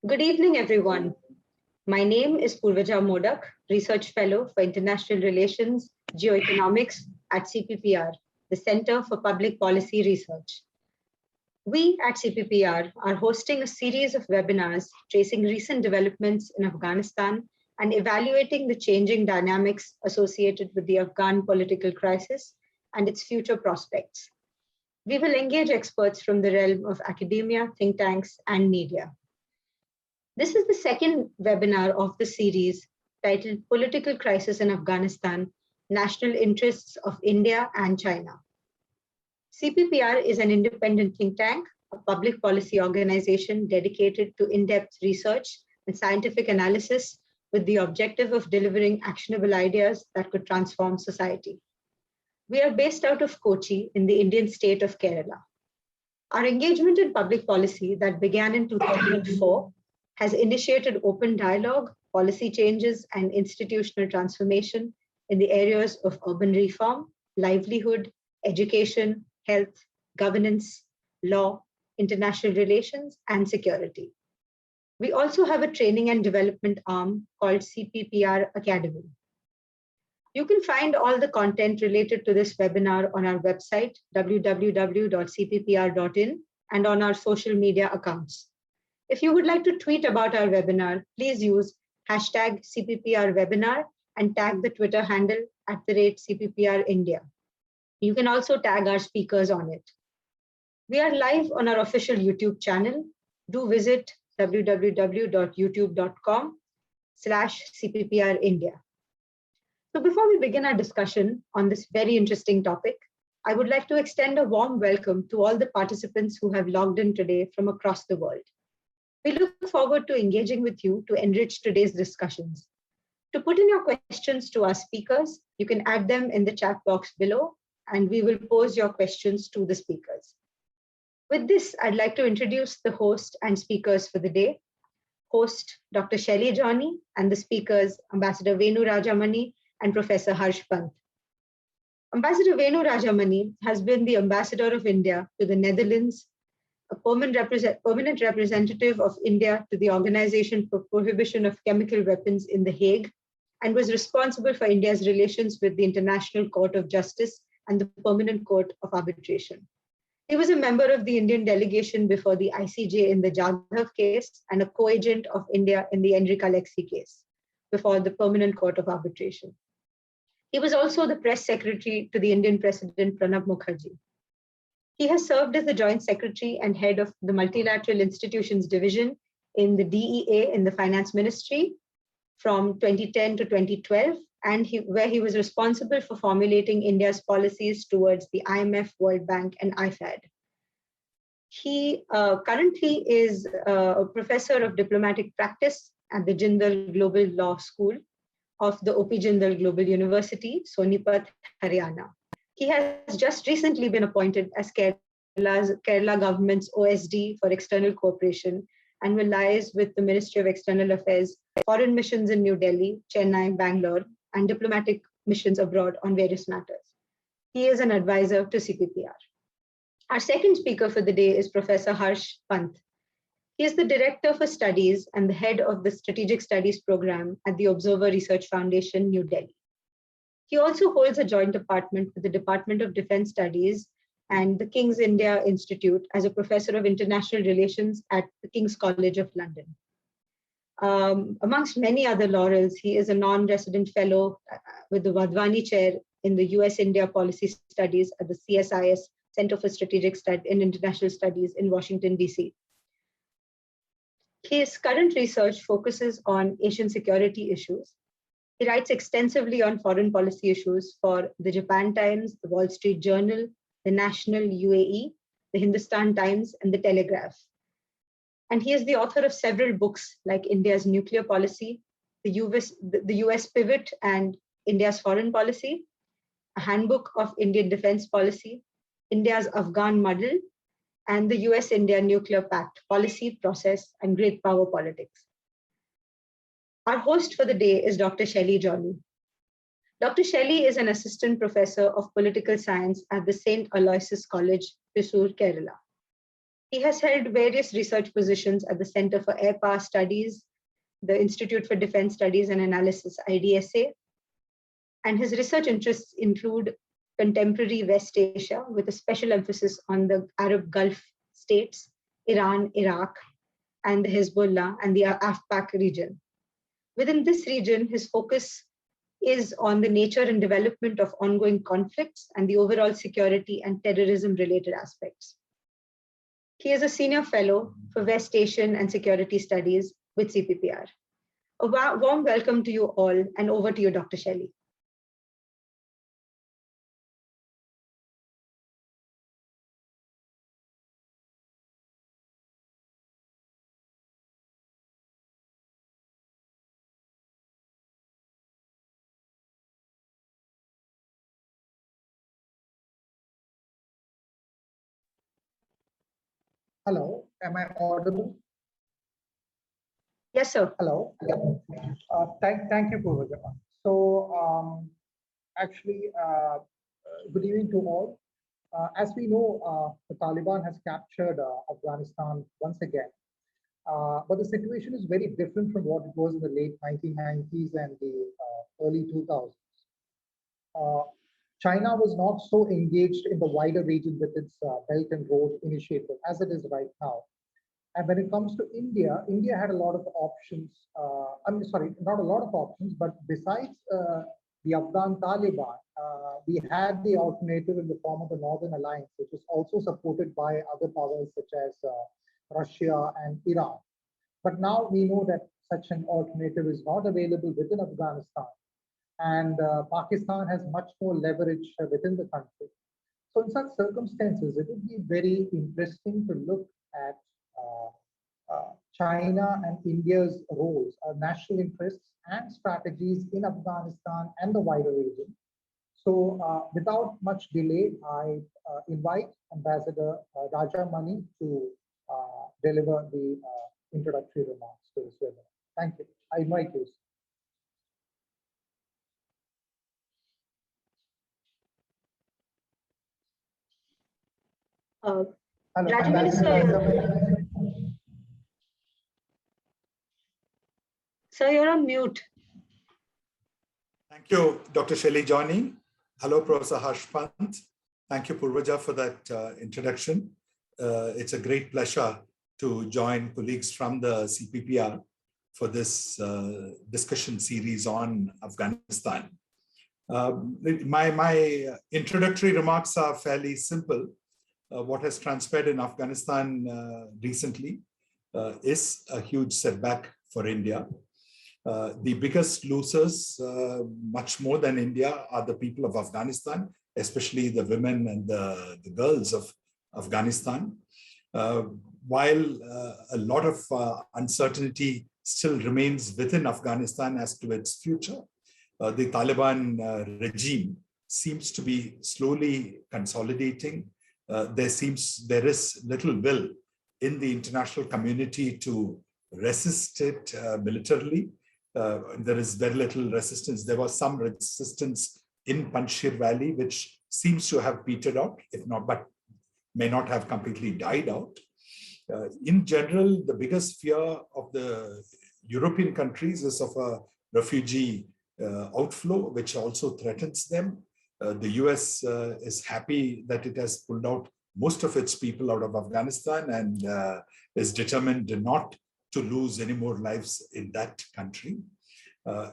Good evening, everyone. My name is Purvaja Modak, Research Fellow for International Relations, Geoeconomics at CPPR, the Center for Public Policy Research. We at CPPR are hosting a series of webinars tracing recent developments in Afghanistan and evaluating the changing dynamics associated with the Afghan political crisis and its future prospects. We will engage experts from the realm of academia, think tanks, and media. This is the second webinar of the series titled Political Crisis in Afghanistan, National Interests of India and China. CPPR is an independent think tank, a public policy organization dedicated to in-depth research and scientific analysis with the objective of delivering actionable ideas that could transform society. We are based out of Kochi in the Indian state of Kerala. Our engagement in public policy that began in 2004 has initiated open dialogue, policy changes, and institutional transformation in the areas of urban reform, livelihood, education, health, governance, law, international relations, and security. We also have a training and development arm called CPPR Academy. You can find all the content related to this webinar on our website, www.cppr.in, and on our social media accounts. If you would like to tweet about our webinar, please use hashtag CPPR webinar and tag the Twitter handle @CPPR India. You can also tag our speakers on it. We are live on our official YouTube channel. Do visit www.youtube.com/CPPR India. So before we begin our discussion on this very interesting topic, I would like to extend a warm welcome to all the participants who have logged in today from across the world. We look forward to engaging with you to enrich today's discussions. To put in your questions to our speakers, you can add them in the chat box below, and we will pose your questions to the speakers. With this, I'd like to introduce the host and speakers for the day. Host Dr. Shelly Johnny, and the speakers Ambassador Venu Rajamani and Professor Harsh Pant. Ambassador Venu Rajamani has been the ambassador of India to the Netherlands, a permanent representative of India to the Organization for Prohibition of Chemical Weapons in The Hague, and was responsible for India's relations with the International Court of Justice and the Permanent Court of Arbitration. He was a member of the Indian delegation before the ICJ in the Jadhav case and a co-agent of India in the Enrique Alexi case before the Permanent Court of Arbitration. He was also the press secretary to the Indian President Pranab Mukherjee. He has served as the Joint Secretary and head of the Multilateral Institutions Division in the DEA in the Finance Ministry from 2010 to 2012, and where he was responsible for formulating India's policies towards the IMF, World Bank, and IFAD. He currently is a professor of diplomatic practice at the Jindal Global Law School of the OP Jindal Global University, Sonipat, Haryana. He has just recently been appointed as Kerala government's OSD for external cooperation and will liaise with the Ministry of External Affairs, foreign missions in New Delhi, Chennai, Bangalore, and diplomatic missions abroad on various matters. He is an advisor to CPPR. Our second speaker for the day is Professor Harsh Pant. He is the Director for Studies and the head of the Strategic Studies program at the Observer Research Foundation, New Delhi. He also holds a joint department with the Department of Defense Studies and the King's India Institute as a professor of international relations at the King's College of London. Amongst many other laurels, he is a non-resident fellow with the Wadhwani Chair in the US-India Policy Studies at the CSIS Center for Strategic Studies and International Studies in Washington, DC. His current research focuses on Asian security issues. He writes extensively on foreign policy issues for the Japan Times, the Wall Street Journal, the National UAE, the Hindustan Times, and the Telegraph. And he is the author of several books like India's Nuclear Policy, the US Pivot and India's Foreign Policy, a Handbook of Indian Defense Policy, India's Afghan Model, and the US-India Nuclear Pact, Policy, Process, and Great Power Politics. Our host for the day is Dr. Shelly Johnny. Dr. Shelly is an assistant professor of political science at the St. Aloysius College, Thrissur, Kerala. He has held various research positions at the Center for Air Power Studies, the Institute for Defense Studies and Analysis, IDSA, and his research interests include contemporary West Asia with a special emphasis on the Arab Gulf states, Iran, Iraq, and the Hezbollah and the Afghan region. Within this region, his focus is on the nature and development of ongoing conflicts and the overall security and terrorism related aspects. He is a senior fellow for West Asian and Security Studies with CPPR. A warm welcome to you all, and over to you, Dr. Shelley. Hello, am I audible? Yes, sir. Hello. Thank you, Purvaja. So, good evening to all. As we know, the Taliban has captured Afghanistan once again. But the situation is very different from what it was in the late 1990s and the early 2000s. China was not so engaged in the wider region with its Belt and Road Initiative as it is right now. And when it comes to India, India had a lot of options. Not a lot of options, but besides the Afghan Taliban, we had the alternative in the form of the Northern Alliance, which was also supported by other powers such as Russia and Iran. But now we know that such an alternative is not available within Afghanistan. And Pakistan has much more leverage within the country. So in such circumstances, it would be very interesting to look at China and India's roles, national interests and strategies in Afghanistan and the wider region. So without much delay, I invite Ambassador Raja Mani to deliver the introductory remarks to this webinar. Thank you. I invite you. Rajamani, sir, you're on mute. Thank you, Dr. Shelley joining. Hello, Professor Harsh Pant. Thank you, Purvaja, for that introduction. It's a great pleasure to join colleagues from the CPPR for this discussion series on Afghanistan. My introductory remarks are fairly simple. What has transpired in Afghanistan recently is a huge setback for India. The biggest losers, much more than India, are the people of Afghanistan, especially the women and the girls of Afghanistan. While a lot of uncertainty still remains within Afghanistan as to its future, the Taliban regime seems to be slowly consolidating. There is little will in the international community to resist it militarily. There is very little resistance. There was some resistance in Panjshir Valley, which seems to have petered out, if not, but may not have completely died out. In general, the biggest fear of the European countries is of a refugee outflow, which also threatens them. The US is happy that it has pulled out most of its people out of Afghanistan and is determined not to lose any more lives in that country.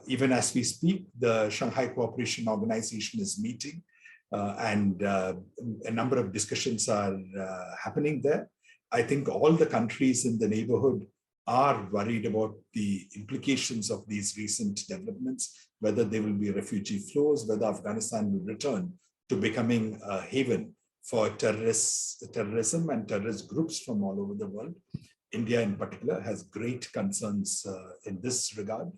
Even as we speak, the Shanghai Cooperation Organization is meeting and a number of discussions are happening there. I think all the countries in the neighborhood are worried about the implications of these recent developments, whether there will be refugee flows, whether Afghanistan will return to becoming a haven for terrorism and terrorist groups from all over the world. India in particular has great concerns in this regard.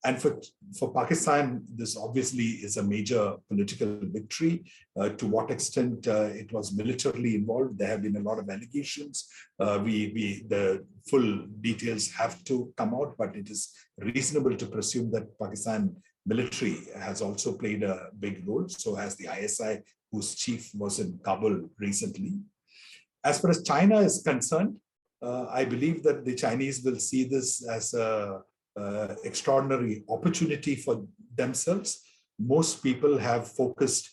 And for Pakistan, this obviously is a major political victory. To what extent it was militarily involved, there have been a lot of allegations. The full details have to come out, but it is reasonable to presume that Pakistan military has also played a big role. So has the ISI, whose chief was in Kabul recently. As far as China is concerned, I believe that the Chinese will see this as a extraordinary opportunity for themselves. Most people have focused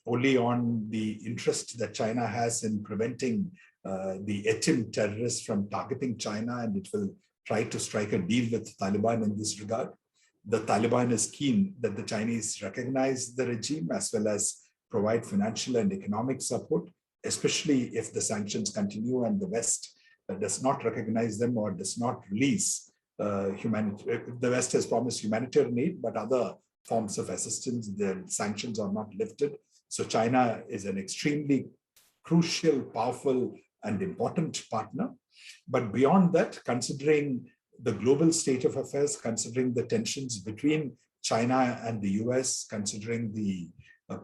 only on the interest that China has in preventing the Etim terrorists from targeting China, and it will try to strike a deal with Taliban in this regard. The Taliban is keen that the Chinese recognize the regime as well as provide financial and economic support, especially if the sanctions continue and the West does not recognize them or does not release the West has promised humanitarian aid, but other forms of assistance, the sanctions are not lifted. So China is an extremely crucial, powerful, and important partner. But beyond that, considering the global state of affairs, considering the tensions between China and the US, considering the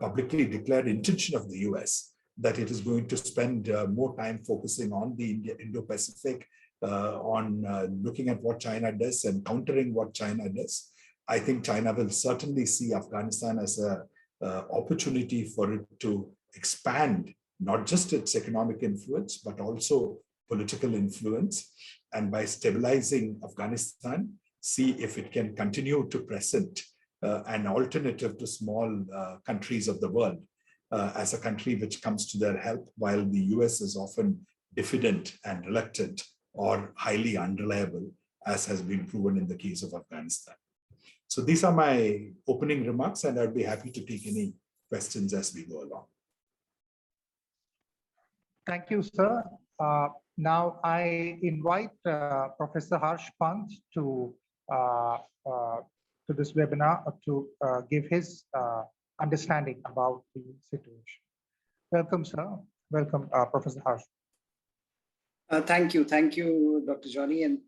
publicly declared intention of the US that it is going to spend more time focusing on the Indo-Pacific, on looking at what China does and countering what China does, I think China will certainly see Afghanistan as an opportunity for it to expand not just its economic influence, but also political influence. And by stabilizing Afghanistan, see if it can continue to present an alternative to small countries of the world as a country which comes to their help, while the US is often diffident and reluctant or highly unreliable, as has been proven in the case of Afghanistan. So these are my opening remarks, and I'd be happy to take any questions as we go along. Thank you, sir. Now I invite Professor Harsh Pant to this webinar to give his understanding about the situation. Welcome, sir. Welcome, Professor Harsh. Thank you, Dr. Johnny, and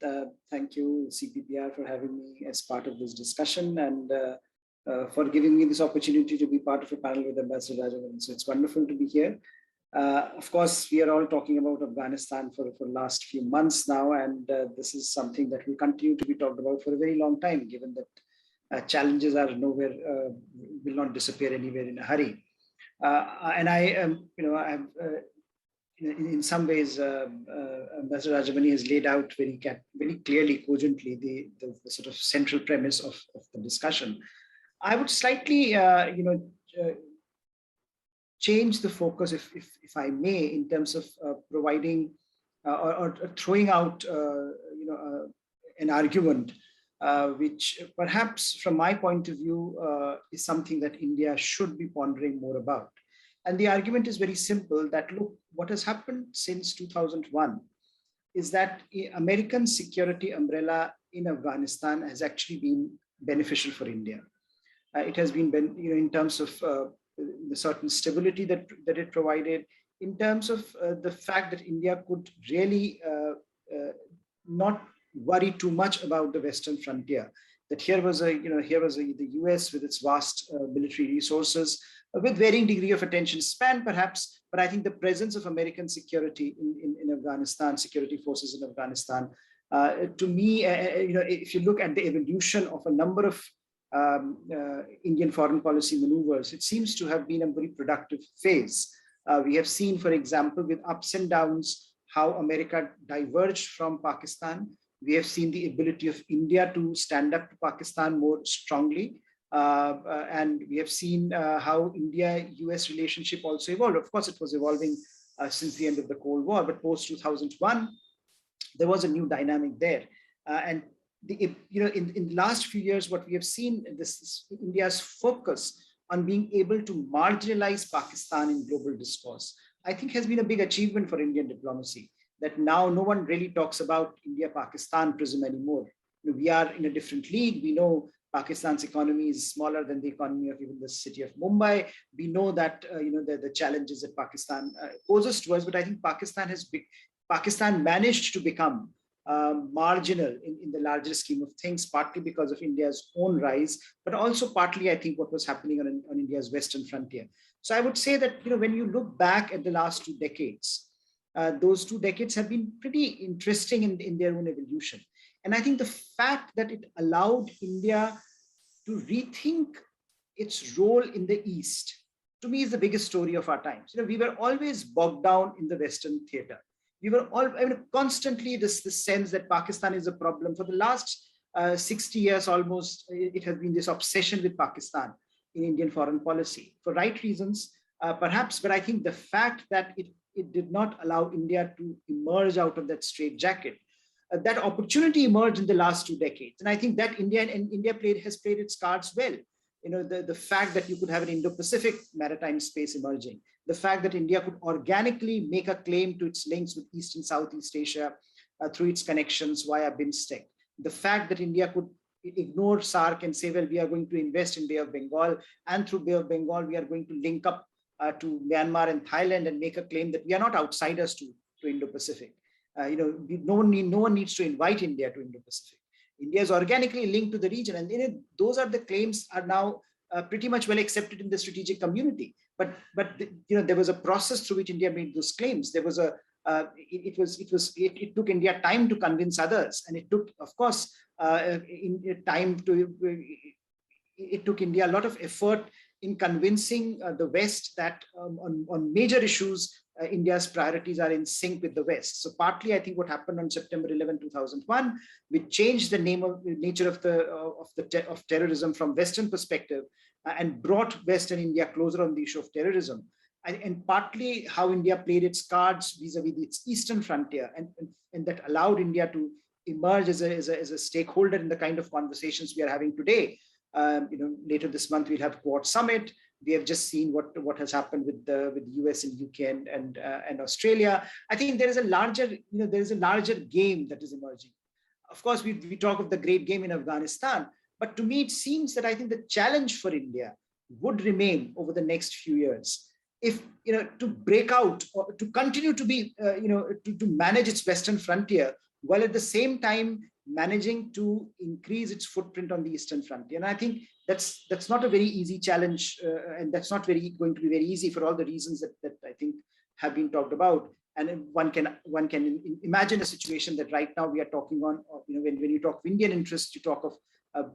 thank you, CPPR, for having me as part of this discussion and for giving me this opportunity to be part of a panel with Ambassador Rajavan. So it's wonderful to be here. Of course, we are all talking about Afghanistan for the last few months now, and this is something that will continue to be talked about for a very long time, given that challenges are nowhere, will not disappear anywhere in a hurry. And I am, in some ways, Ambassador Rajamani has laid out very clearly, cogently, the sort of central premise of the discussion. I would slightly, change the focus, if I may, in terms of providing or throwing out, an argument, which perhaps, from my point of view, is something that India should be pondering more about. And the argument is very simple, that look, what has happened since 2001 is that American security umbrella in Afghanistan has actually been beneficial for India. It has been, in terms of the certain stability that it provided, in terms of the fact that India could really not worry too much about the Western frontier. That here was the US with its vast military resources, with varying degree of attention span, perhaps, but I think the presence of American security in Afghanistan, security forces in Afghanistan, to me, if you look at the evolution of a number of Indian foreign policy maneuvers, it seems to have been a very productive phase. We have seen, for example, with ups and downs, how America diverged from Pakistan. We have seen the ability of India to stand up to Pakistan more strongly. And we have seen how India-US relationship also evolved. Of course, it was evolving since the end of the Cold War, but post-2001, there was a new dynamic there. And in the last few years, what we have seen, this India's focus on being able to marginalize Pakistan in global discourse, I think has been a big achievement for Indian diplomacy, that now no one really talks about India-Pakistan prism anymore. We are in a different league. We know Pakistan's economy is smaller than the economy of even the city of Mumbai. We know that the challenges that Pakistan poses to us, but I think Pakistan managed to become marginal in the larger scheme of things, partly because of India's own rise, but also partly, I think, what was happening on India's western frontier. So I would say that when you look back at the last 2 decades, those 2 decades have been pretty interesting in their own evolution. And I think the fact that it allowed India to rethink its role in the East, to me is the biggest story of our times. We were always bogged down in the Western theater. We were constantly this sense that Pakistan is a problem. For the last 60 years almost, it has been this obsession with Pakistan in Indian foreign policy for right reasons, perhaps, but I think the fact that it did not allow India to emerge out of that straitjacket, that opportunity emerged in the last 2 decades. And I think that India has played its cards well. The fact that you could have an Indo-Pacific maritime space emerging, the fact that India could organically make a claim to its links with East and Southeast Asia through its connections via BIMSTEC, the fact that India could ignore SAARC and say, well, we are going to invest in Bay of Bengal, and through Bay of Bengal, we are going to link up to Myanmar and Thailand and make a claim that we are not outsiders to Indo-Pacific. No one needs to invite India to Indo-Pacific. India is organically linked to the region, and those are the claims are now pretty much well accepted in the strategic community. But there was a process through which India made those claims. There was it took India time to convince others, and it took, of course, it took India a lot of effort in convincing the West that on major issues, India's priorities are in sync with the West. So partly, I think what happened on September 11, 2001, which changed the nature of terrorism from Western perspective and brought West and India closer on the issue of terrorism. And partly how India played its cards vis-a-vis its eastern frontier, and that allowed India to emerge as a stakeholder in the kind of conversations we are having today. Later this month we'll have Quad Summit. We have just seen what has happened with the US and UK and Australia. I think there is a larger game that is emerging. Of course, we talk of the great game in Afghanistan, but to me it seems that I think the challenge for India would remain over the next few years. If to break out or to continue to be to manage its western frontier, while at the same time managing to increase its footprint on the eastern frontier. And I think that's not a very easy challenge, and that's not going to be very easy for all the reasons that I think have been talked about. And one can imagine a situation that right now we are talking on, when you talk of Indian interests, you talk of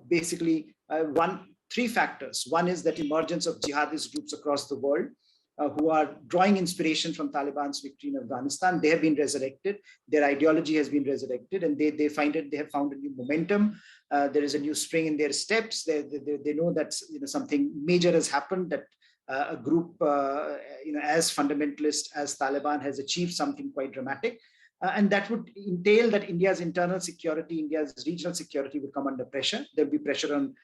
basically three factors. One is that emergence of jihadist groups across the world, who are drawing inspiration from Taliban's victory in Afghanistan. They have been resurrected. Their ideology has been resurrected, and they have found a new momentum. There is a new spring in their steps. They know that something major has happened, that a group as fundamentalist as Taliban has achieved something quite dramatic. And that would entail that India's internal security, India's regional security would come under pressure. There'll be pressure on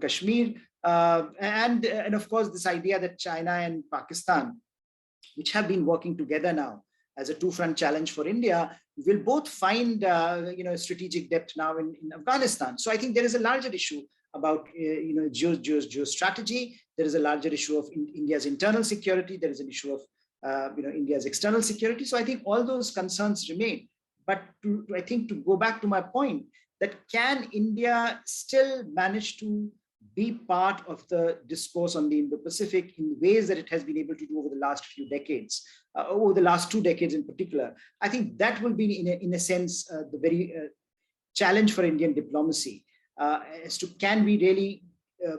Kashmir. And of course, this idea that China and Pakistan, which have been working together now as a two-front challenge for India, will both find strategic depth now in Afghanistan. So I think there is a larger issue about geostrategy. There is a larger issue of India's internal security. There is an issue of India's external security. So I think all those concerns remain. But I think to go back to my point, that can India still manage to be part of the discourse on the Indo-Pacific in ways that it has been able to do over the last few decades, over the last 2 decades in particular? I think that will be, in a sense, the very challenge for Indian diplomacy, as to can we really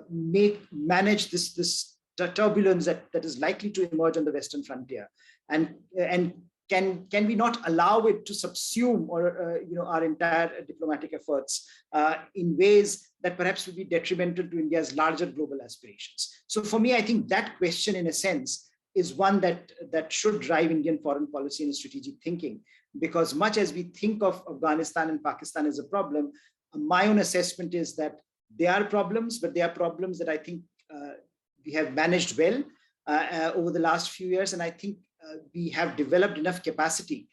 manage this turbulence that is likely to emerge on the Western frontier, and can we not allow it to subsume our entire diplomatic efforts in ways that perhaps would be detrimental to India's larger global aspirations? So for me, I think that question, in a sense, is one that should drive Indian foreign policy and strategic thinking, because much as we think of Afghanistan and Pakistan as a problem, my own assessment is that they are problems, but they are problems that I think we have managed well over the last few years, and I think we have developed enough capacity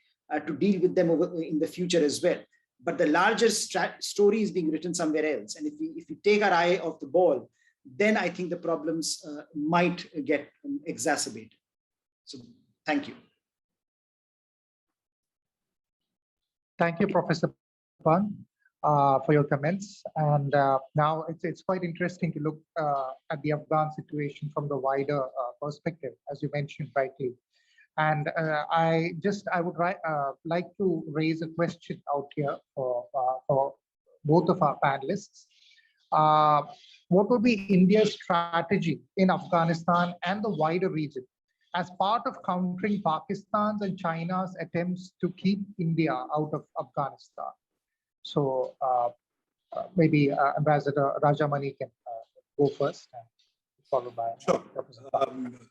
to deal with them in the future as well. But the larger story is being written somewhere else. And if we take our eye off the ball, then I think the problems might get exacerbated. So thank you. Thank you, Professor Pan, for your comments. And now it's quite interesting to look at the Afghan situation from the wider perspective, as you mentioned rightly. And I would like to raise a question out here for both of our panelists. what would be India's strategy in Afghanistan and the wider region as part of countering Pakistan's and China's attempts to keep India out of Afghanistan? So maybe Ambassador Rajamani can go first, and followed by Sure. Representative.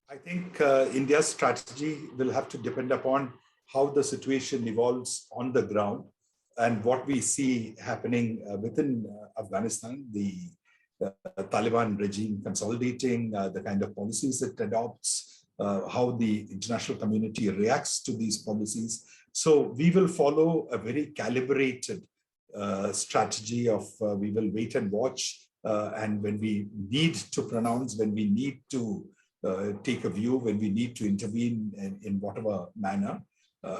I think India's strategy will have to depend upon how the situation evolves on the ground and what we see happening within Afghanistan, the Taliban regime consolidating, the kind of policies it adopts, how the international community reacts to these policies. So we will follow a very calibrated strategy of we will wait and watch, and when we need to pronounce, when we need to take a view, when we need to intervene in whatever manner,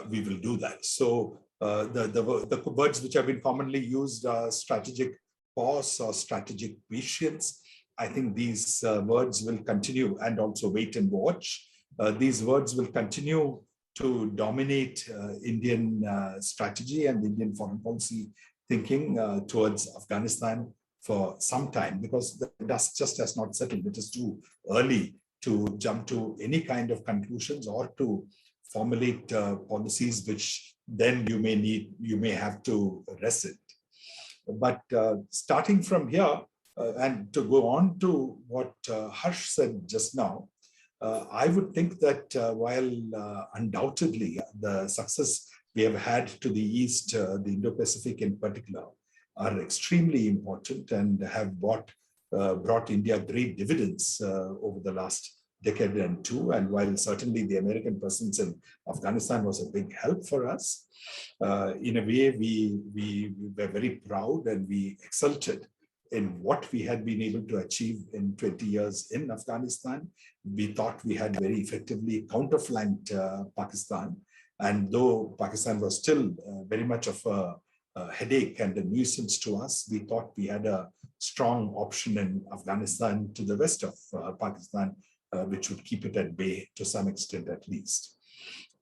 we will do that. So the words which have been commonly used are strategic pause or strategic patience. I think these words will continue, and also wait and watch. These words will continue to dominate Indian strategy and Indian foreign policy thinking towards Afghanistan for some time, because the dust just has not settled. It is too early to jump to any kind of conclusions or to formulate policies which then you may have to rescind. But starting from here, and to go on to what Harsh said just now, I would think that while undoubtedly the success we have had to the east, the Indo-Pacific in particular, are extremely important and have brought India great dividends over the last decade and two. And while certainly the American presence in Afghanistan was a big help for us, in a way we were very proud and we exulted in what we had been able to achieve in 20 years in Afghanistan. We thought we had very effectively counterflanked Pakistan. And though Pakistan was still very much of a headache and a nuisance to us, we thought we had a strong option in Afghanistan to the west of Pakistan, which would keep it at bay to some extent at least.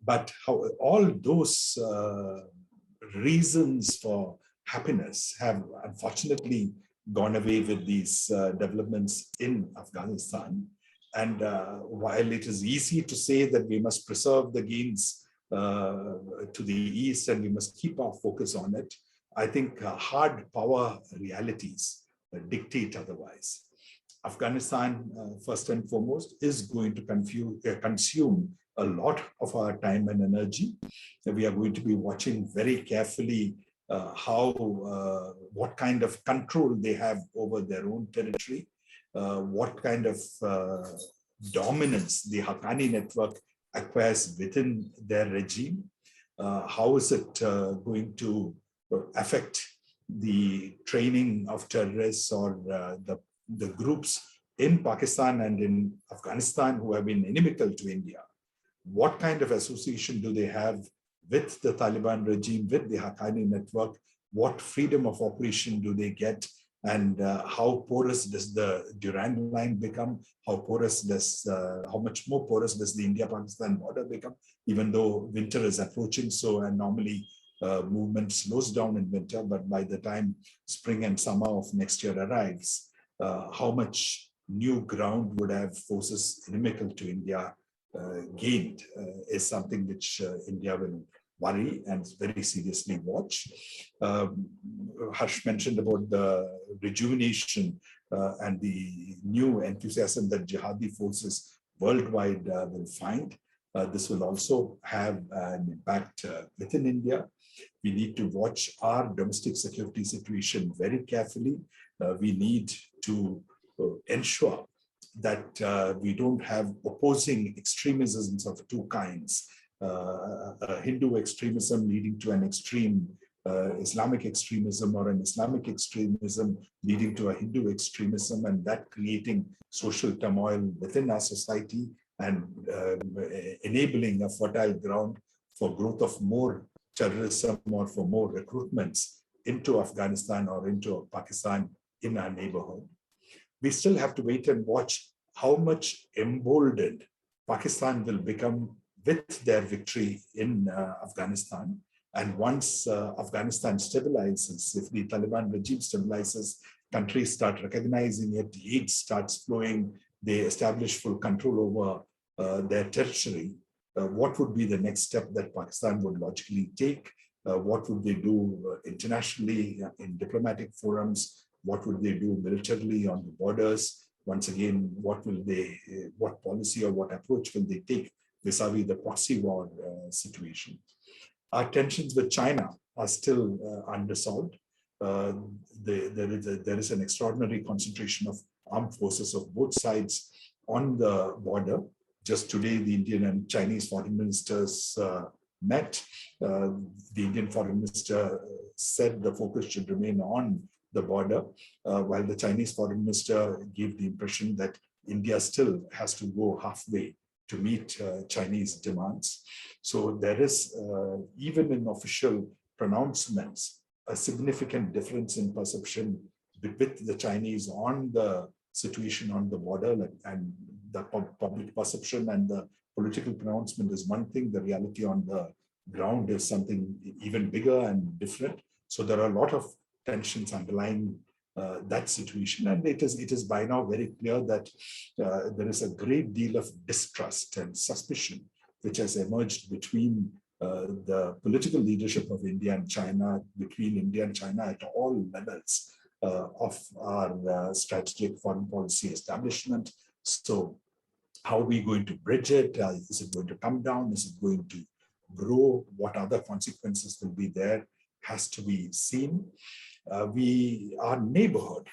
But how all those reasons for happiness have unfortunately gone away with these developments in Afghanistan. And while it is easy to say that we must preserve the gains to the east and we must keep our focus on it, I think hard power realities dictate otherwise. Afghanistan, first and foremost, is going to consume a lot of our time and energy. We are going to be watching very carefully what kind of control they have over their own territory, what kind of dominance the Haqqani network acquires within their regime, how is it going to affect the training of terrorists or the groups in Pakistan and in Afghanistan who have been inimical to India. What kind of association do they have with the Taliban regime, with the Haqqani network? What freedom of operation do they get? And how porous does the Durand line become? How much more porous does the India-Pakistan border become? Even though winter is approaching, so and normally movement slows down in winter, but by the time spring and summer of next year arrives, how much new ground would have forces inimical to India gained is something which India will worry and very seriously watch. Harsh mentioned about the rejuvenation and the new enthusiasm that jihadi forces worldwide will find. This will also have an impact within India. We need to watch our domestic security situation very carefully. We need to ensure that we don't have opposing extremisms of two kinds. Hindu extremism leading to an extreme Islamic extremism, or an Islamic extremism leading to a Hindu extremism, and that creating social turmoil within our society and enabling a fertile ground for growth of more terrorism or for more recruitments into Afghanistan or into Pakistan in our neighborhood. We still have to wait and watch how much emboldened Pakistan will become with their victory in Afghanistan. And once Afghanistan stabilizes, if the Taliban regime stabilizes, countries start recognizing it, aid starts flowing, they establish full control over their territory, what would be the next step that Pakistan would logically take? What would they do internationally in diplomatic forums? What would they do militarily on the borders? Once again, what policy or what approach will they take vis-a-vis the proxy war situation? Our tensions with China are still unresolved. There is an extraordinary concentration of armed forces of both sides on the border. Just today, the Indian and Chinese foreign ministers met. The Indian foreign minister said the focus should remain on the border, while the Chinese foreign minister gave the impression that India still has to go halfway to meet Chinese demands. So there is, even in official pronouncements, a significant difference in perception with the Chinese on the situation on the border, and the public perception and the political pronouncement is one thing. The reality on the ground is something even bigger and different. So there are a lot of tensions underlying that situation, and it is by now very clear that there is a great deal of distrust and suspicion which has emerged between the political leadership of India and China, between India and China at all levels of our strategic foreign policy establishment. So how are we going to bridge it? Is it going to come down? Is it going to grow? What other consequences will be there has to be seen. Our neighborhood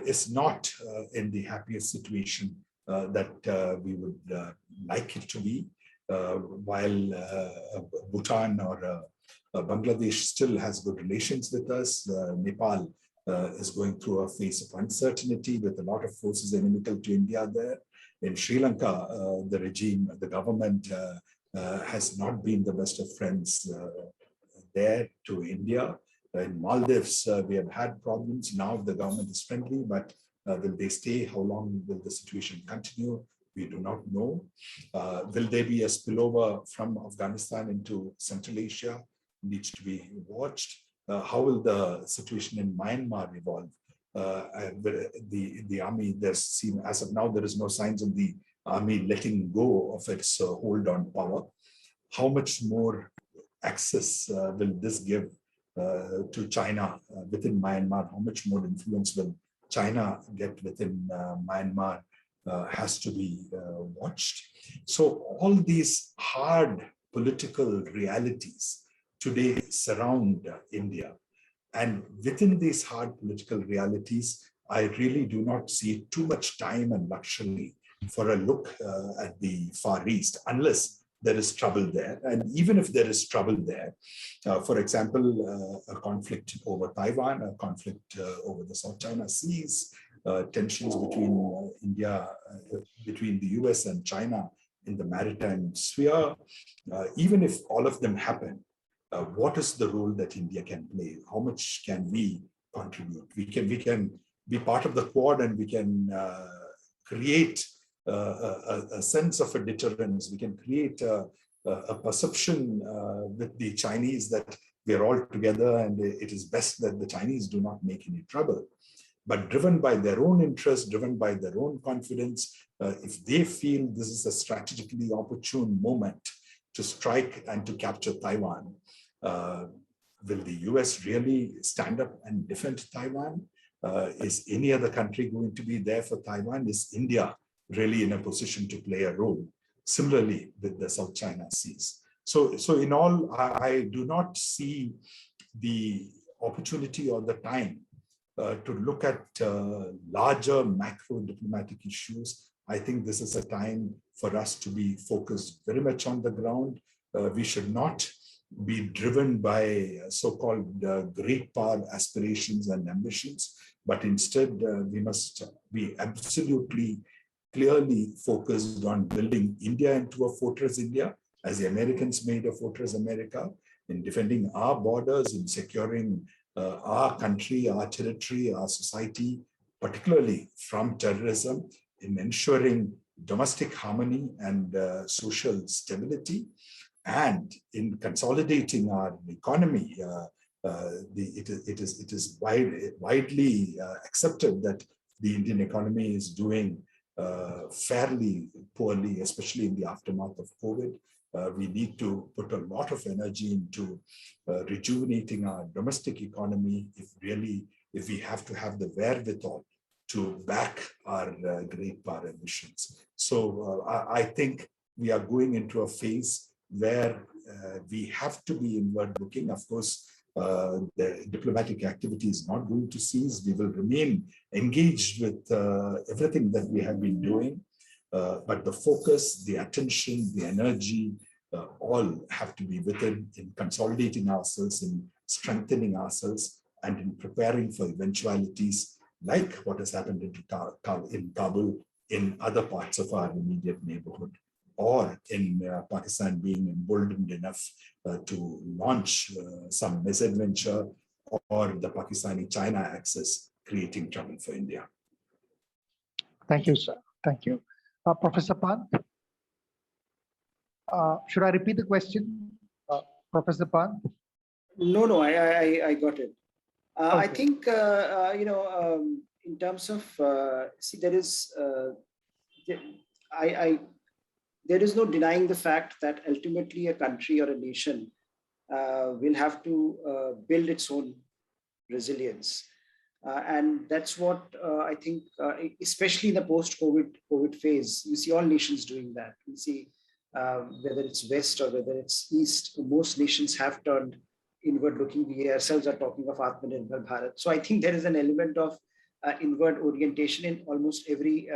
is not in the happiest situation that we would like it to be. While Bhutan or Bangladesh still has good relations with us, Nepal is going through a phase of uncertainty with a lot of forces inimical to India there. In Sri Lanka, the regime, the government has not been the best of friends there to India. In Maldives, we have had problems. Now the government is friendly, but will they stay? How long will the situation continue? We do not know. Will there be a spillover from Afghanistan into Central Asia? Needs to be watched. How will the situation in Myanmar evolve? The army, as of now, there is no signs of the army letting go of its hold on power. How much more access will this give to China within Myanmar? How much more influence will China get within Myanmar has to be watched. So all these hard political realities today surround India. And within these hard political realities, I really do not see too much time and luxury for a look at the Far East, unless there is trouble there. And even if there is trouble there, for example, a conflict over Taiwan, a conflict over the South China Seas, tensions between between the US and China in the maritime sphere, even if all of them happen, what is the role that India can play? How much can we contribute? We can be part of the Quad, and we can create a sense of a deterrence. We can create a perception with the Chinese that we are all together, and it is best that the Chinese do not make any trouble. But driven by their own interest, driven by their own confidence, if they feel this is a strategically opportune moment to strike and to capture Taiwan, will the US really stand up and defend Taiwan? Is any other country going to be there for Taiwan? Is India really in a position to play a role? Similarly with the South China Seas. So in all, I do not see the opportunity or the time to look at larger macro diplomatic issues. I think this is a time for us to be focused very much on the ground. We should not be driven by so-called great power aspirations and ambitions, but instead we must be absolutely clearly focused on building India into a fortress India, as the Americans made a fortress America, in defending our borders, in securing our country, our territory, our society, particularly from terrorism, in ensuring domestic harmony and social stability. and in consolidating our economy. It is widely accepted that the Indian economy is doing fairly poorly, especially in the aftermath of COVID. We need to put a lot of energy into rejuvenating our domestic economy if we have to have the wherewithal to back our great power ambitions. So I think we are going into a phase where we have to be inward looking. Of course, the diplomatic activity is not going to cease. We will remain engaged with everything that we have been doing. But the focus, the attention, the energy, all have to be within in consolidating ourselves, in strengthening ourselves, and in preparing for eventualities like what has happened in Kabul, in other parts of our immediate neighborhood, or in Pakistan being emboldened enough to launch some misadventure, or the Pakistani-China axis creating trouble for India. Thank you, sir. Thank you. Professor Pant, should I repeat the question, Professor Pant? No, I got it. Okay. I think, in terms of, there is no denying the fact that ultimately a country or a nation will have to build its own resilience. And that's what I think, especially in the post-COVID phase, you see all nations doing that. You see whether it's West or whether it's East, most nations have turned inward looking. We ourselves are talking of Atmanirbhar Bharat. So I think there is an element of inward orientation in almost every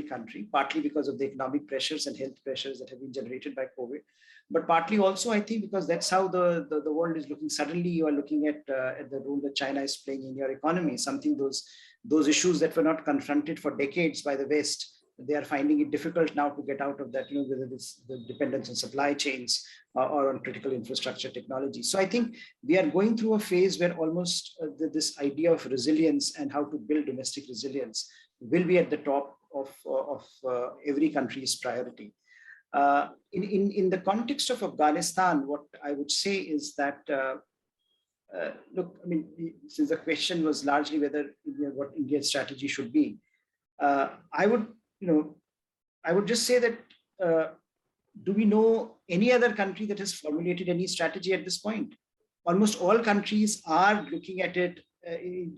country, partly because of the economic pressures and health pressures that have been generated by COVID, but partly also I think because that's how the world is looking. Suddenly you are looking at the role that China is playing in your economy, something those issues that were not confronted for decades by the West. They are finding it difficult now to get out of that, whether it's the dependence on supply chains or on critical infrastructure technology. So I think we are going through a phase where almost this idea of resilience and how to build domestic resilience will be at the top of every country's priority. In the context of Afghanistan, what I would say is that, look, I mean, since the question was largely whether what India's strategy should be, I would just say that, do we know any other country that has formulated any strategy at this point? Almost all countries are looking at it,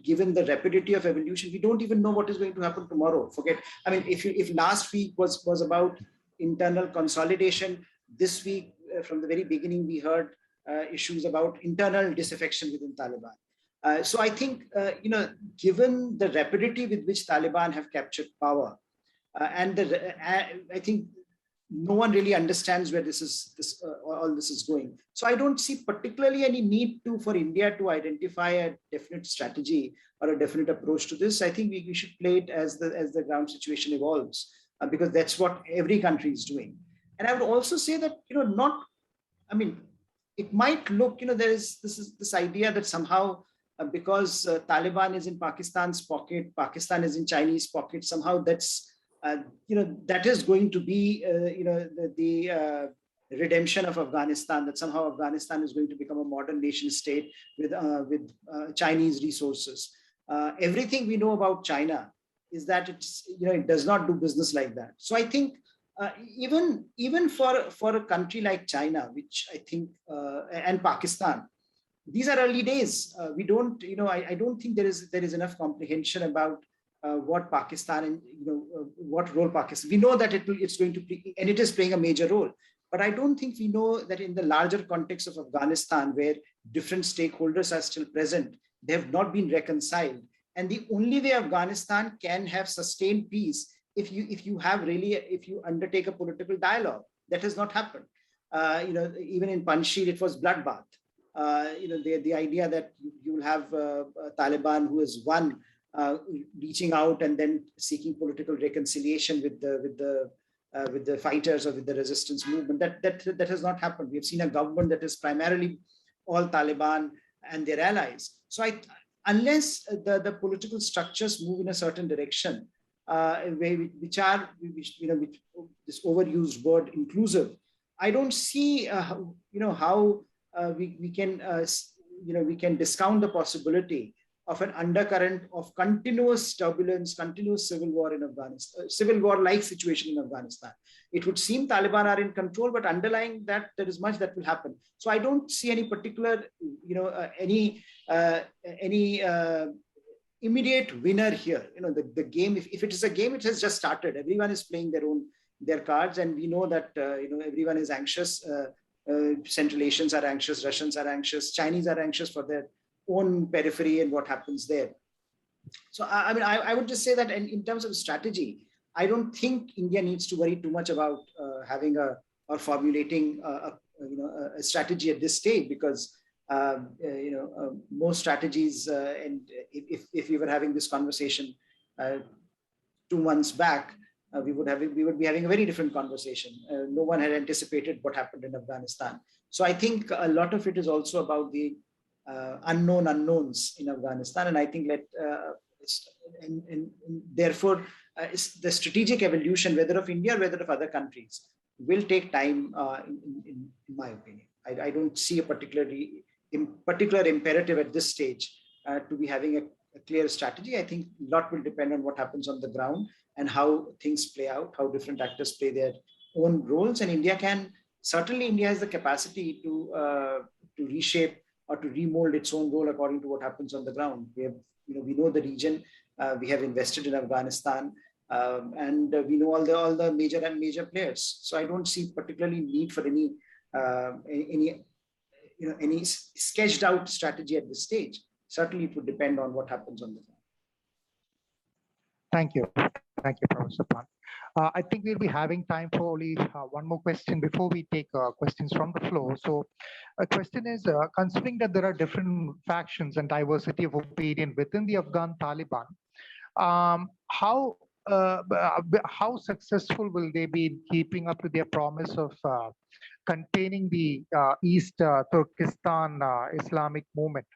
given the rapidity of evolution. We don't even know what is going to happen tomorrow. Forget, I mean, if last week was about internal consolidation, this week, from the very beginning, we heard issues about internal disaffection within Taliban. So I think, given the rapidity with which Taliban have captured power, and I think no one really understands where all this is going. So I don't see particularly any need for India to identify a definite strategy or a definite approach to this. I think we should play it as the ground situation evolves, because that's what every country is doing. And I would also say that, it might look, there is this idea that somehow because Taliban is in Pakistan's pocket, Pakistan is in Chinese pocket, somehow that's that is going to be the redemption of Afghanistan, that somehow Afghanistan is going to become a modern nation state with Chinese resources. Everything we know about China is that it does not do business like that. So I think even for a country like China, which I think and Pakistan, these are early days. We don't, I don't think there is enough comprehension about what Pakistan and what role Pakistan. We know that it's going to play, and it is playing a major role. But I don't think we know that in the larger context of Afghanistan, where different stakeholders are still present, they have not been reconciled. And the only way Afghanistan can have sustained peace if you undertake a political dialogue. That has not happened. Even in Panjshir, it was bloodbath. The idea that you will have Taliban who is won, reaching out and then seeking political reconciliation with the fighters or with the resistance movement, that has not happened. We have seen a government that is primarily all Taliban and their allies. So unless the political structures move in a certain direction, which this overused word inclusive, I don't see, how we can, we can discount the possibility of an undercurrent of continuous turbulence, continuous civil war in Afghanistan, civil war-like situation in Afghanistan. It would seem Taliban are in control, but underlying that, there is much that will happen. So I don't see any particular, any immediate winner here. The game, if it is a game, it has just started. Everyone is playing their cards, and we know that everyone is anxious. Central Asians are anxious, Russians are anxious, Chinese are anxious for their own periphery and what happens there. So I would just say that in terms of strategy, I don't think India needs to worry too much about having or formulating a strategy at this stage, because most strategies, and if we were having this conversation 2 months back, we would be having a very different conversation. No one had anticipated what happened in Afghanistan. So I think a lot of it is also about the unknown unknowns in Afghanistan, and I think and therefore the strategic evolution, whether of India or whether of other countries, will take time. In my opinion, I don't see a particular imperative at this stage to be having a clear strategy. I think a lot will depend on what happens on the ground and how things play out, how different actors play their own roles. And India has the capacity to reshape or to remold its own role according to what happens on the ground. We know the region. We have invested in Afghanistan, and we know all the major players. So I don't see particularly need for any sketched out strategy at this stage. Certainly, it would depend on what happens on the ground. Thank you. Thank you, Professor Pan. I think we'll be having time for only one more question before we take questions from the floor. So a question is, considering that there are different factions and diversity of opinion within the Afghan Taliban, how successful will they be in keeping up to their promise of containing the East Turkestan Islamic movement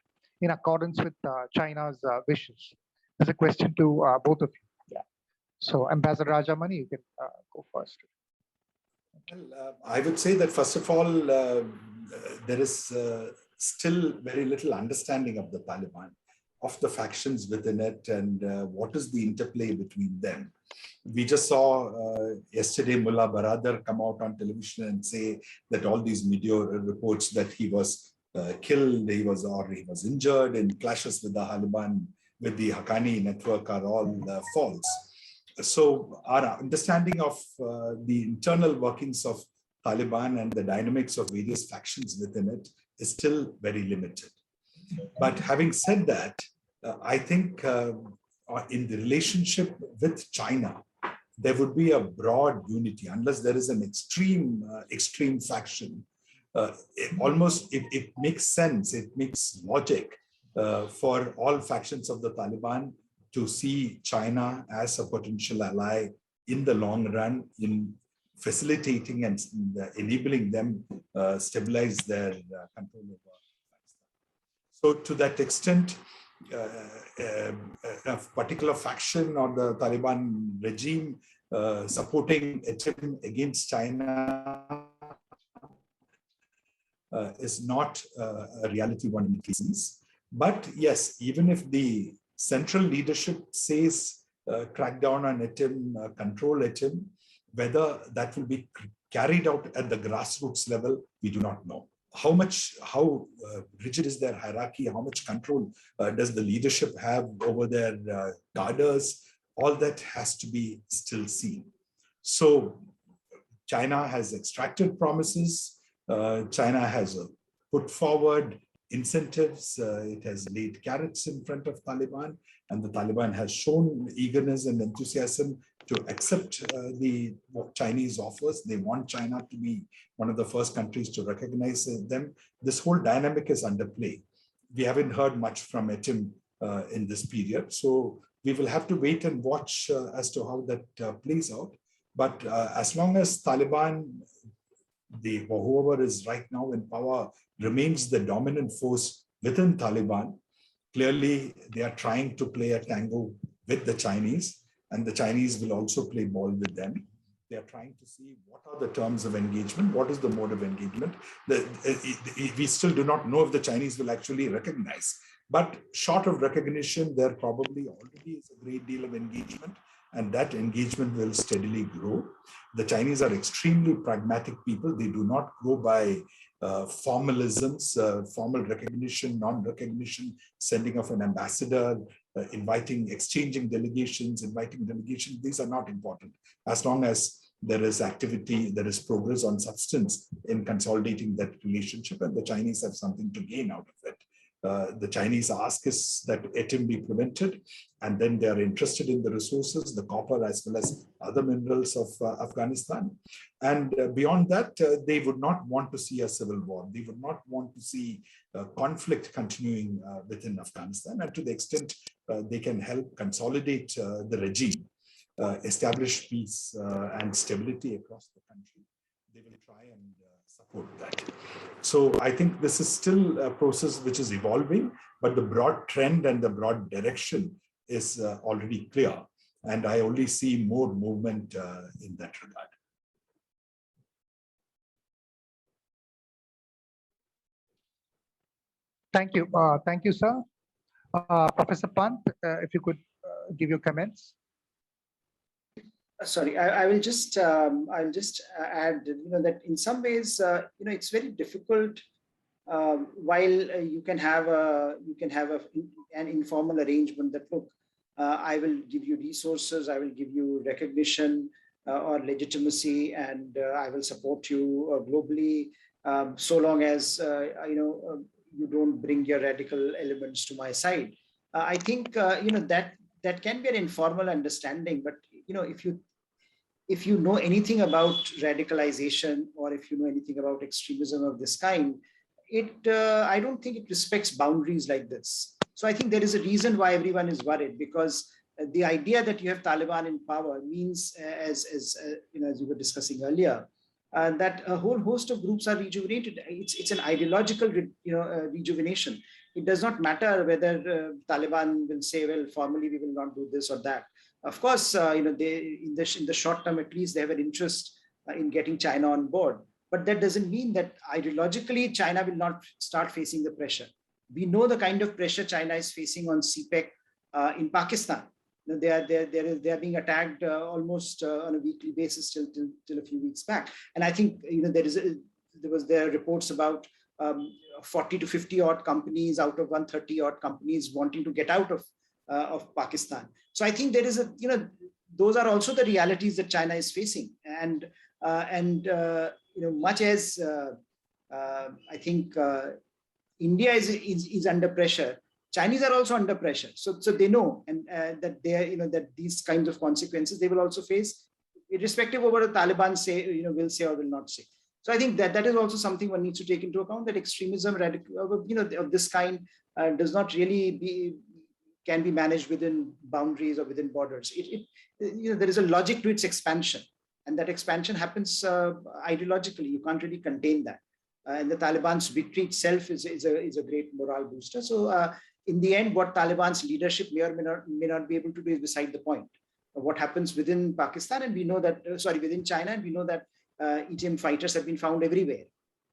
in accordance with China's wishes? There's a question to both of you. So, Ambassador Rajamani, you can go first. Well, I would say that first of all, there is still very little understanding of the Taliban, of the factions within it, and what is the interplay between them. We just saw yesterday Mullah Baradar come out on television and say that all these media reports that he was killed, he was injured in clashes with the Taliban, with the Haqqani network, are all false. So our understanding of the internal workings of Taliban and the dynamics of various factions within it is still very limited. But having said that, I think in the relationship with China, there would be a broad unity unless there is an extreme faction. It makes sense, it makes logic for all factions of the Taliban to see China as a potential ally in the long run in facilitating and enabling them stabilize their control over Pakistan. So to that extent, a particular faction or the Taliban regime supporting attempt against China is not a reality one sees. But yes, even if the central leadership says crack down on ATIM, control ATIM, whether that will be carried out at the grassroots level, we do not know. How rigid is their hierarchy? How much control does the leadership have over their cadres? All that has to be still seen. So China has extracted promises. China has put forward incentives. It has laid carrots in front of Taliban, and the Taliban has shown eagerness and enthusiasm to accept the Chinese offers. They want China to be one of the first countries to recognize them. This whole dynamic is under play. We haven't heard much from ATIM in this period, so we will have to wait and watch as to how that plays out. But as long as Taliban, whoever is right now in power, remains the dominant force within Taliban, clearly they are trying to play a tango with the Chinese, and the Chinese will also play ball with them. They are trying to see what are the terms of engagement, what is the mode of engagement. We still do not know if the Chinese will actually recognize. But short of recognition, there probably already is a great deal of engagement, and that engagement will steadily grow. The Chinese are extremely pragmatic people. They do not go by formalisms, formal recognition, non-recognition, sending of an ambassador, exchanging delegations, inviting delegations. These are not important. As long as there is activity, there is progress on substance in consolidating that relationship, and the Chinese have something to gain out of it. The Chinese ask is that ATM be prevented, and then they are interested in the resources, the copper as well as other minerals of Afghanistan. And beyond that, they would not want to see a civil war. They would not want to see conflict continuing within Afghanistan. And to the extent they can help consolidate the regime, establish peace and stability across the country, they will try and support that. So I think this is still a process which is evolving, but the broad trend and the broad direction is already clear. And I only see more movement in that regard. Thank you. Thank you, sir. Professor Pant, if you could give your comments. Sorry, I will just I'll just add, that in some ways, it's very difficult. While you can have an informal arrangement that, look, I will give you resources, I will give you recognition or legitimacy, and I will support you globally, so long as you don't bring your radical elements to my side. I think that can be an informal understanding, but if you know anything about radicalization, or if you know anything about extremism of this kind, I don't think it respects boundaries like this. So I think there is a reason why everyone is worried, because the idea that you have Taliban in power means, as we were discussing earlier, that a whole host of groups are rejuvenated. It's an ideological rejuvenation. It does not matter whether Taliban will say, well, formally we will not do this or that. Of course, they in the short term at least, they have an interest in getting China on board. But that doesn't mean that ideologically China will not start facing the pressure. We know the kind of pressure China is facing on CPEC in Pakistan. They are being attacked almost on a weekly basis till a few weeks back. And I think there are reports about 40 to 50 odd companies out of 130 odd companies wanting to get out of Pakistan. So I think there is those are also the realities that China is facing. And much as I think India is under pressure, Chinese are also under pressure. So they know, and that they that these kinds of consequences they will also face, irrespective of what the Taliban will say or will not say. So I think that is also something one needs to take into account, that extremism of this kind does not really can be managed within boundaries or within borders. There is a logic to its expansion, and that expansion happens ideologically. You can't really contain that. And the Taliban's victory itself is a great morale booster. So in the end, what Taliban's leadership may or may not be able to do is beside the point. What happens within Pakistan, and we know that, within China, and we know that ETM fighters have been found everywhere.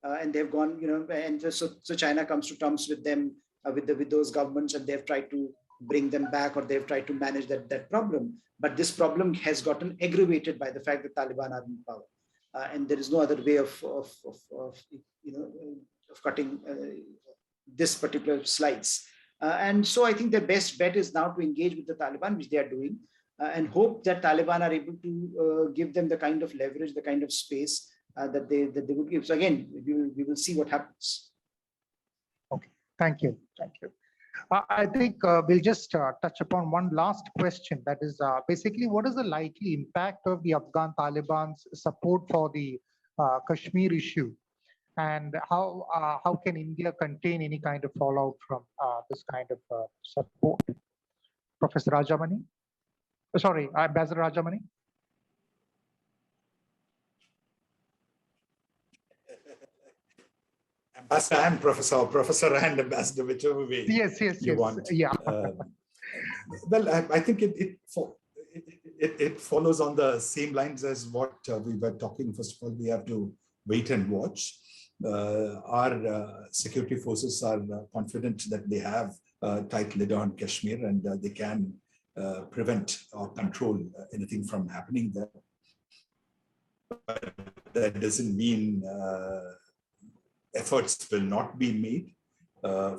And they've gone, and so China comes to terms with them, with those governments, and they've tried to bring them back, or they've tried to manage that problem. But this problem has gotten aggravated by the fact that Taliban are in power. And there is no other way of cutting this particular slice. And so I think the best bet is now to engage with the Taliban, which they are doing, and hope that Taliban are able to give them the kind of leverage, the kind of space that they would give. So again, we will see what happens. Okay, thank you. I think we'll just touch upon one last question. That is basically, what is the likely impact of the Afghan Taliban's support for the Kashmir issue, and how can India contain any kind of fallout from this kind of support? Professor Rajamani? Sorry, Ambassador Rajamani? Ambassador and Professor and Ambassador, whichever way you want. Yeah. Well, I think It follows on the same lines as what we were talking. First of all, we have to wait and watch. Our security forces are confident that they have tight lid on Kashmir, and they can prevent or control anything from happening there. But that doesn't mean efforts will not be made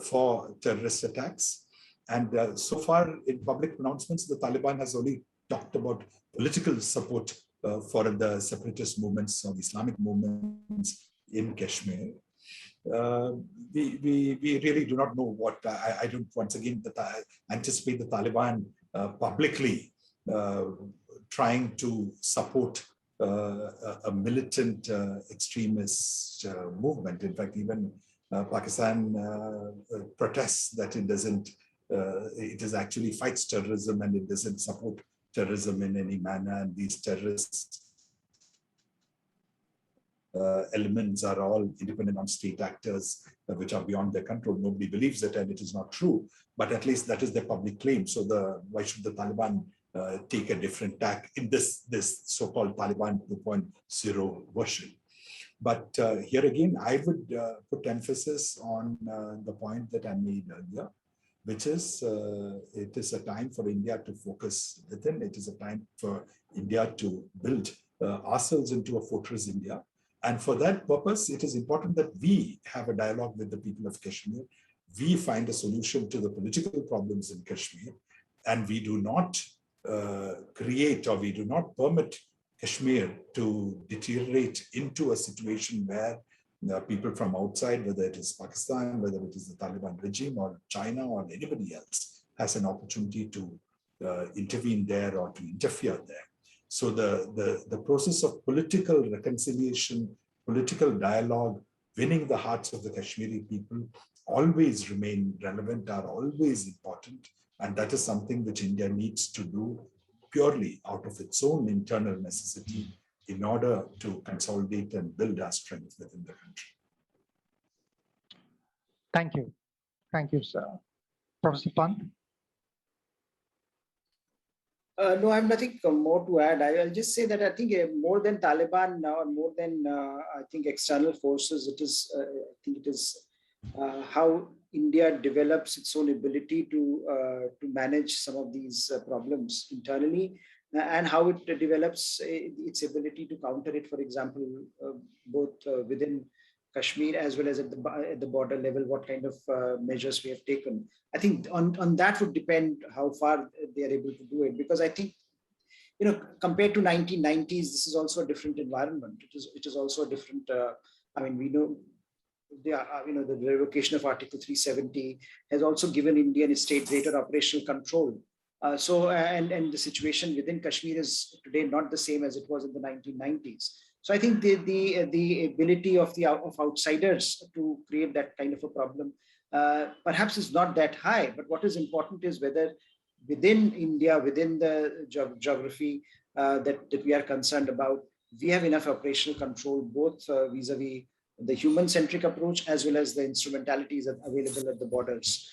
for terrorist attacks. And so far in public pronouncements, the Taliban has only talked about political support for the separatist movements or Islamic movements in Kashmir. We really do not know what, I don't, once again, anticipate the Taliban publicly trying to support a militant extremist movement. In fact, even Pakistan protests that it doesn't, it is actually fights terrorism and it doesn't support terrorism in any manner. And these terrorist elements are all independent non-state actors which are beyond their control. Nobody believes it, and it is not true. But at least that is their public claim. So why should the Taliban take a different tack in this so-called Taliban 2.0 version? But here again, I would put emphasis on the point that I made earlier, which is it is a time for India to focus within. It is a time for India to build ourselves into a fortress India. And for that purpose, it is important that we have a dialogue with the people of Kashmir. We find a solution to the political problems in Kashmir, and we do not create, or we do not permit Kashmir to deteriorate into a situation where people from outside, whether it is Pakistan, whether it is the Taliban regime or China or anybody else, has an opportunity to intervene there or to interfere there. So the process of political reconciliation, political dialogue, winning the hearts of the Kashmiri people always remain relevant, are always important. And that is something which India needs to do purely out of its own internal necessity in order to consolidate and build our strength within the country. Thank you. Thank you, sir. Professor Pant? No, I have nothing more to add. I'll just say that I think more than Taliban now, more than I think external forces, it is I think it is how India develops its own ability to manage some of these problems internally, and how it develops its ability to counter it. For example, both within Kashmir as well as at the border level, what kind of measures we have taken. I think on that would depend how far they are able to do it, because I think, you know, compared to 1990s, this is also a different environment. It is also a different. I mean, we know. You know, the revocation of Article 370 has also given Indian state greater operational control. And the situation within Kashmir is today not the same as it was in the 1990s. So I think the ability of outsiders to create that kind of a problem perhaps is not that high. But what is important is whether within India, within the geography that we are concerned about, we have enough operational control, both vis-a-vis the human-centric approach as well as the instrumentalities available at the borders,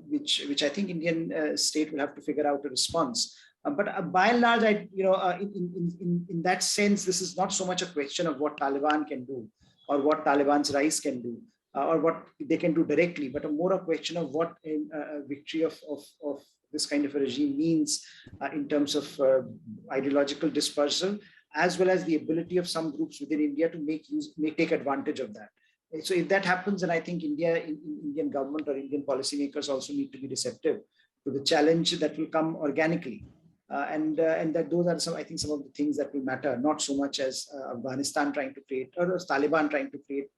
which I think Indian state will have to figure out a response. But by and large, in that sense, this is not so much a question of what Taliban can do or what Taliban's rise can do or what they can do directly, but more a question of what a victory of this kind of a regime means in terms of ideological dispersal, as well as the ability of some groups within India to take advantage of that. So if that happens, then I think Indian government or Indian policymakers also need to be receptive to the challenge that will come organically. And that those are I think some of the things that will matter, not so much as Afghanistan trying to create, or as Taliban trying to create,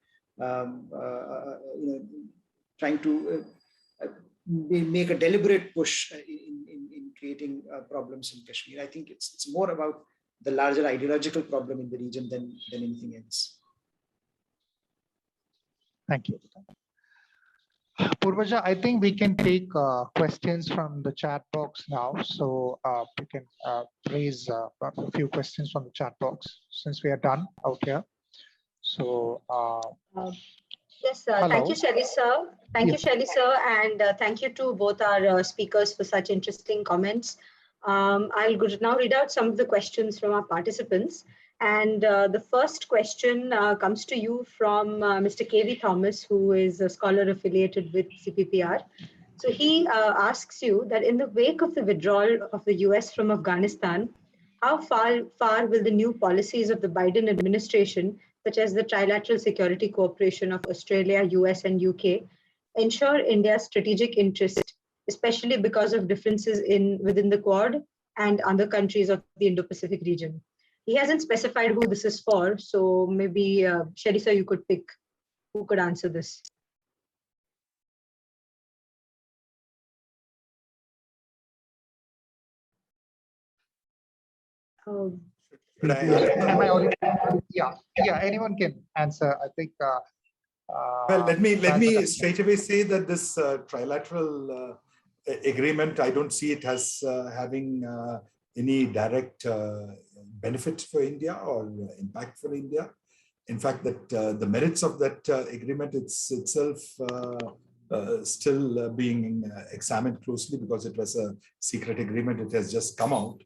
trying to make a deliberate push in creating problems in Kashmir. I think it's more about the larger ideological problem in the region than anything else. Thank you. Purvaja, I think we can take questions from the chat box now. So we can raise a few questions from the chat box since we are done out here. So yes, thank you, Shelly sir. Thank you, Shelly sir, and thank you to both our speakers for such interesting comments. I'll now read out some of the questions from our participants. And the first question comes to you from Mr. K.V. Thomas, who is a scholar affiliated with CPPR. So he asks you that in the wake of the withdrawal of the US from Afghanistan, how far will the new policies of the Biden administration, such as the Trilateral Security Cooperation of Australia, US, and UK, ensure India's strategic interest, especially because of differences within the Quad and other countries of the Indo-Pacific region? He hasn't specified who this is for, so maybe Sherry sir, you could pick who could answer this. Am I audible? Yeah, anyone can answer. I think. Well, let me straight away say that this trilateral agreement, I don't see it as having any direct benefit for India or impact for India. In fact, that the merits of that agreement itself still being examined closely because it was a secret agreement. It has just come out.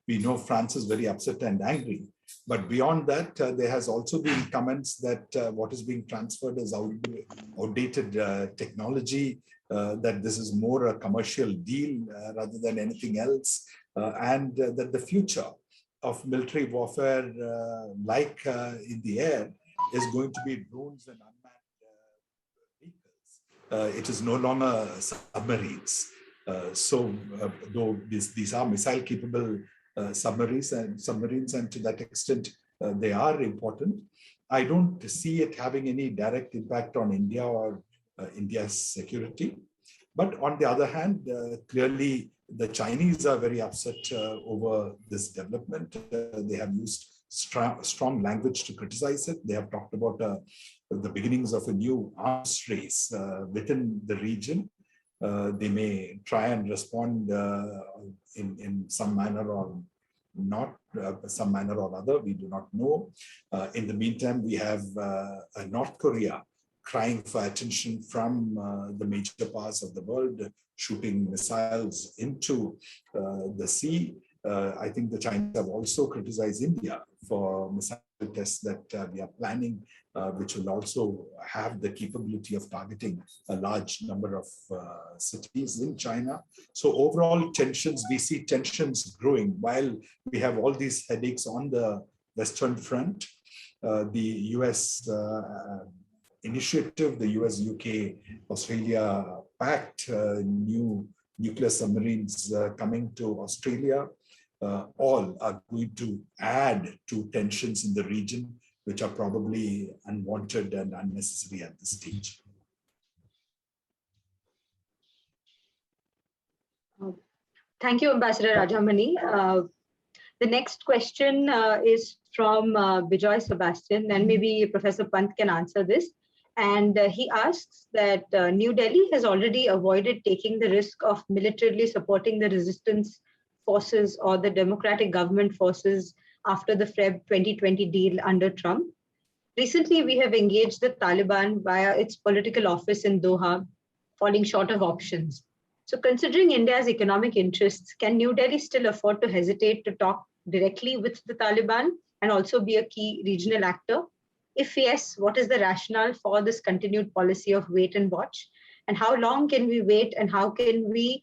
We know France is very upset and angry. But beyond that, there has also been comments that what is being transferred is outdated technology, that this is more a commercial deal rather than anything else, and that the future of military warfare, like in the air, is going to be drones and unmanned vehicles. It is no longer submarines. Though these are missile-capable submarines, and to that extent, they are important. I don't see it having any direct impact on India or India's security. But on the other hand, clearly, the Chinese are very upset over this development. They have used strong language to criticize it. They have talked about the beginnings of a new arms race within the region. They may try and respond in some manner or not, some manner or other, we do not know. In the meantime, we have North Korea crying for attention from the major powers of the world, shooting missiles into the sea. I think the Chinese have also criticized India for missile tests that we are planning, which will also have the capability of targeting a large number of cities in China. So overall tensions, we see tensions growing while we have all these headaches on the Western Front. The US initiative, the US, UK, Australia pact, new nuclear submarines coming to Australia, all are going to add to tensions in the region, which are probably unwanted and unnecessary at this stage. Thank you, Ambassador Rajamani. The next question is from Bijoy Sebastian, and maybe Professor Pant can answer this. And he asks that New Delhi has already avoided taking the risk of militarily supporting the resistance forces or the democratic government forces after the Feb 2020 deal under Trump. Recently, we have engaged the Taliban via its political office in Doha, falling short of options. So considering India's economic interests, can New Delhi still afford to hesitate to talk directly with the Taliban and also be a key regional actor? If yes, what is the rationale for this continued policy of wait and watch? And how long can we wait, and how can we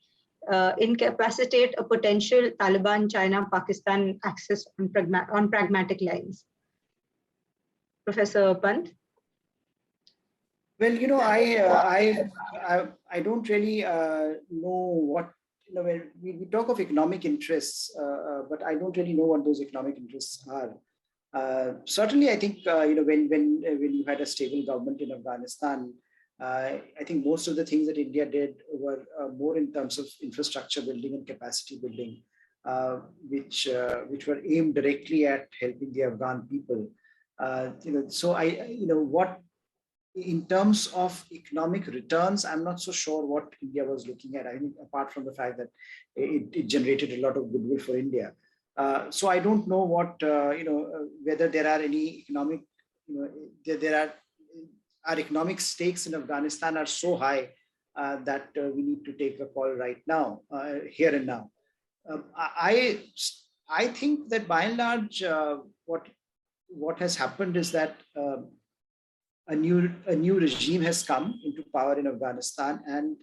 incapacitate a potential Taliban, China, Pakistan access on pragmatic lines? Professor Pant? Well, you know, I don't really know what, you know, when we talk of economic interests, but I don't really know what those economic interests are. Certainly, I think, you know, when you had a stable government in Afghanistan, I think most of the things that India did were more in terms of infrastructure building and capacity building, which were aimed directly at helping the Afghan people. You know, so you know, what in terms of economic returns, I'm not so sure what India was looking at. I mean, apart from the fact that it generated a lot of goodwill for India. So I don't know what you know, whether there are any economic, you know, there are. Our economic stakes in Afghanistan are so high that we need to take a call right now, here and now. I think that by and large, what has happened is that a new regime has come into power in Afghanistan, and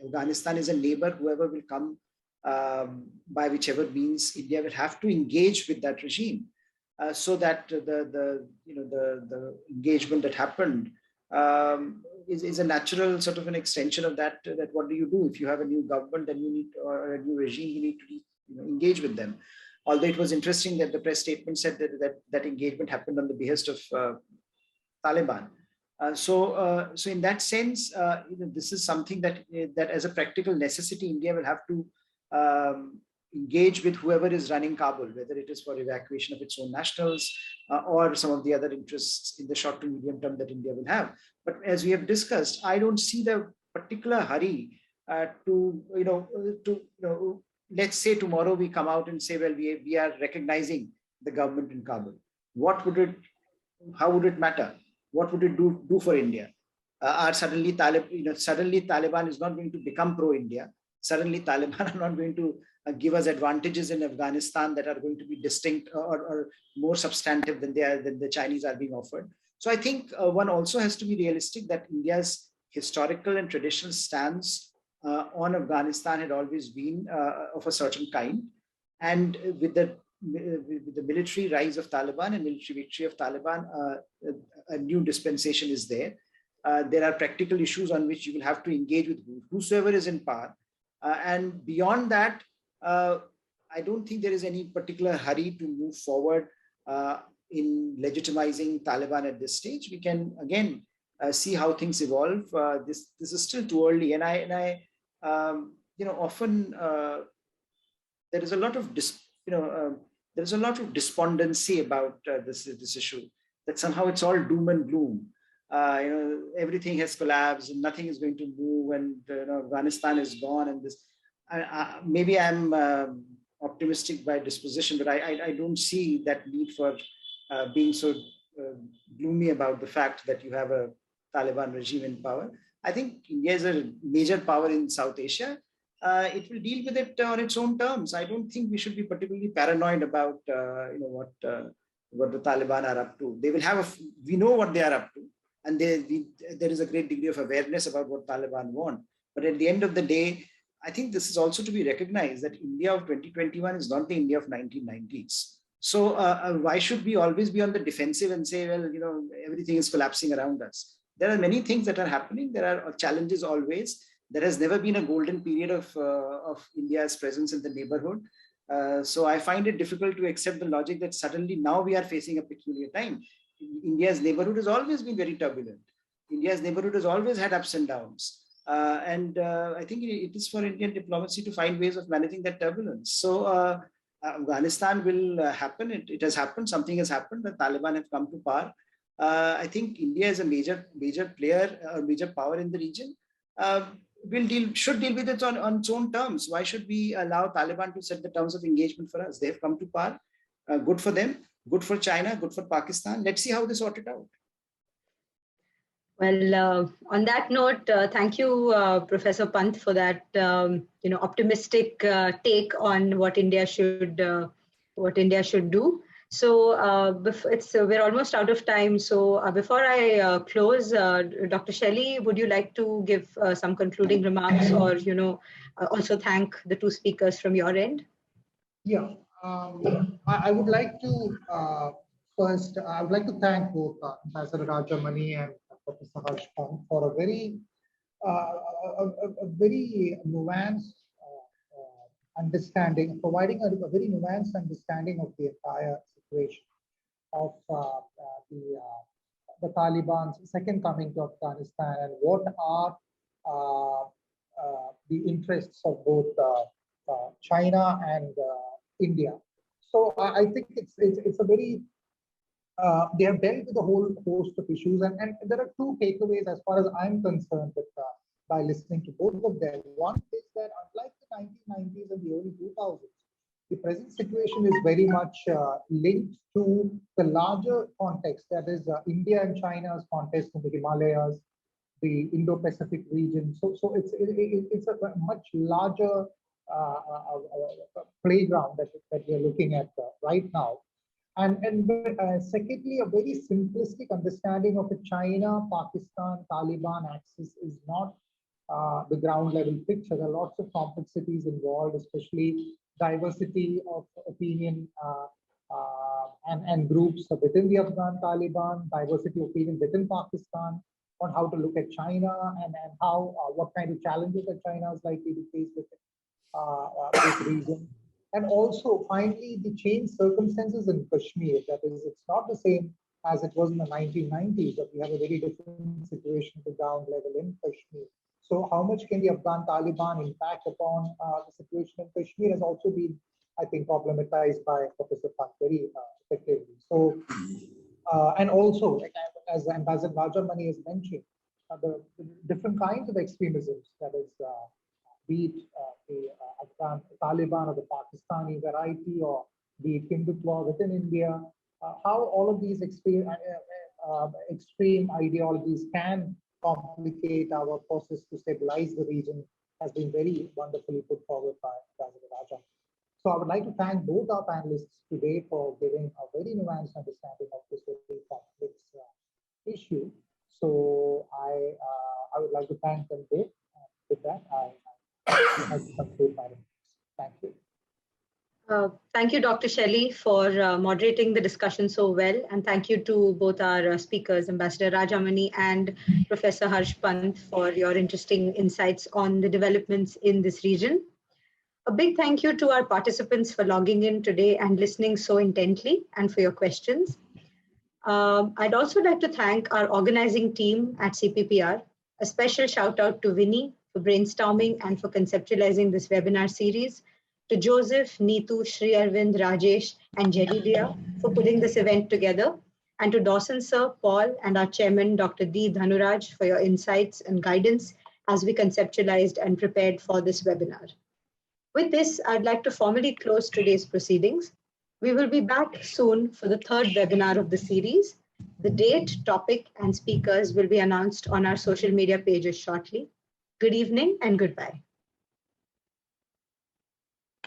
Afghanistan is a neighbor. Whoever will come by whichever means, India will have to engage with that regime, so that the engagement that happened is a natural sort of an extension of that. That what do you do if you have a new government, then you need, or a new regime, you need to engage with them. Although it was interesting that the press statement said that engagement happened on the behest of Taliban. So in that sense, this is something that as a practical necessity, India will have to engage with whoever is running Kabul, whether it is for evacuation of its own nationals or some of the other interests in the short to medium term that India will have. But as we have discussed, I don't see the particular hurry let's say tomorrow we come out and say, well, we are recognizing the government in Kabul. How would it matter? What would it do for India? Suddenly Taliban is not going to become pro-India. Suddenly Taliban are not going to give us advantages in Afghanistan that are going to be distinct or more substantive than the Chinese are being offered. So I think one also has to be realistic that India's historical and traditional stance on Afghanistan had always been of a certain kind. And with the military rise of Taliban and military victory of Taliban, a new dispensation is there. There are practical issues on which you will have to engage with whosoever is in power. And beyond that, I don't think there is any particular hurry to move forward in legitimizing Taliban at this stage. We can again see how things evolve. This is still too early, and I often there is a lot of there's a lot of despondency about this issue, that somehow it's all doom and gloom. Everything has collapsed and nothing is going to move, and Afghanistan is gone. And this, maybe I'm optimistic by disposition, but I don't see that need for being so gloomy about the fact that you have a Taliban regime in power. I think India is a major power in South Asia. It will deal with it on its own terms. I don't think we should be particularly paranoid about what the Taliban are up to. They will have we know what they are up to, and there is a great degree of awareness about what Taliban want. But at the end of the day, I think this is also to be recognized that India of 2021 is not the India of 1990s. So why should we always be on the defensive and say, well, everything is collapsing around us? There are many things that are happening. There are challenges always. There has never been a golden period of India's presence in the neighborhood. So I find it difficult to accept the logic that suddenly now we are facing a peculiar time. India's neighborhood has always been very turbulent. India's neighborhood has always had ups and downs. And I think it is for Indian diplomacy to find ways of managing that turbulence. So Afghanistan will happen. It has happened. Something has happened. The Taliban have come to power. I think India is a major player, a major power in the region. Should deal with it on its own terms. Why should we allow Taliban to set the terms of engagement for us? They have come to power. Good for them. Good for China. Good for Pakistan. Let's see how they sort it out. Well, on that note, thank you, Professor Pant, for that optimistic take on what India should do. So we're almost out of time. So before I close, Dr. Shelley, would you like to give some concluding remarks, or also thank the two speakers from your end? Yeah, I would like to first. I would like to thank both Ambassador Rajamani and Professor Harsh Pant for a very nuanced understanding, providing a very nuanced understanding of the entire situation of the Taliban's second coming to Afghanistan, and what are the interests of both China and India. So I think it's a very they have dealt with a whole host of issues, and there are two takeaways as far as I'm concerned with, by listening to both of them. One is that unlike the 1990s and the early 2000s, the present situation is very much linked to the larger context, that is India and China's context in the Himalayas, the Indo-Pacific region. So it's a much larger playground that we are looking at right now. And secondly, a very simplistic understanding of a China-Pakistan Taliban axis is not the ground level picture. There are lots of complexities involved, especially diversity of opinion and groups within the Afghan Taliban, diversity of opinion within Pakistan on how to look at China and how what kind of challenges that China is likely to face with this region. And also, finally, the changed circumstances in Kashmir. That is, it's not the same as it was in the 1990s, but we have a very different situation at the ground level in Kashmir. So how much can the Afghan Taliban impact upon the situation in Kashmir has also been, I think, problematized by Professor Pak very effectively. So, and also, like, as Ambassador Rajamani has mentioned, the different kinds of extremisms, that is, be it the Afghan Taliban or the Pakistani variety, or be it Hindutva within India, how all of these extreme ideologies can complicate our process to stabilize the region has been very wonderfully put forward by Ambassador Raja. So I would like to thank both our panelists today for giving a very nuanced understanding of this very complex issue. So I would like to thank them both. With that, I conclude my remarks. Thank you. Thank you, Dr. Shelley, for moderating the discussion so well. And thank you to both our speakers, Ambassador Rajamani and Professor Harsh Pant, for your interesting insights on the developments in this region. A big thank you to our participants for logging in today and listening so intently, and for your questions. I'd also like to thank our organizing team at CPPR. A special shout out to Vinny for brainstorming and for conceptualizing this webinar series, to Joseph, Neetu, Shri Arvind, Rajesh, and Jedidia for putting this event together, and to Dawson Sir, Paul, and our chairman, Dr. D. Dhanuraj, for your insights and guidance as we conceptualized and prepared for this webinar. With this, I'd like to formally close today's proceedings. We will be back soon for the third webinar of the series. The date, topic, and speakers will be announced on our social media pages shortly. Good evening and goodbye.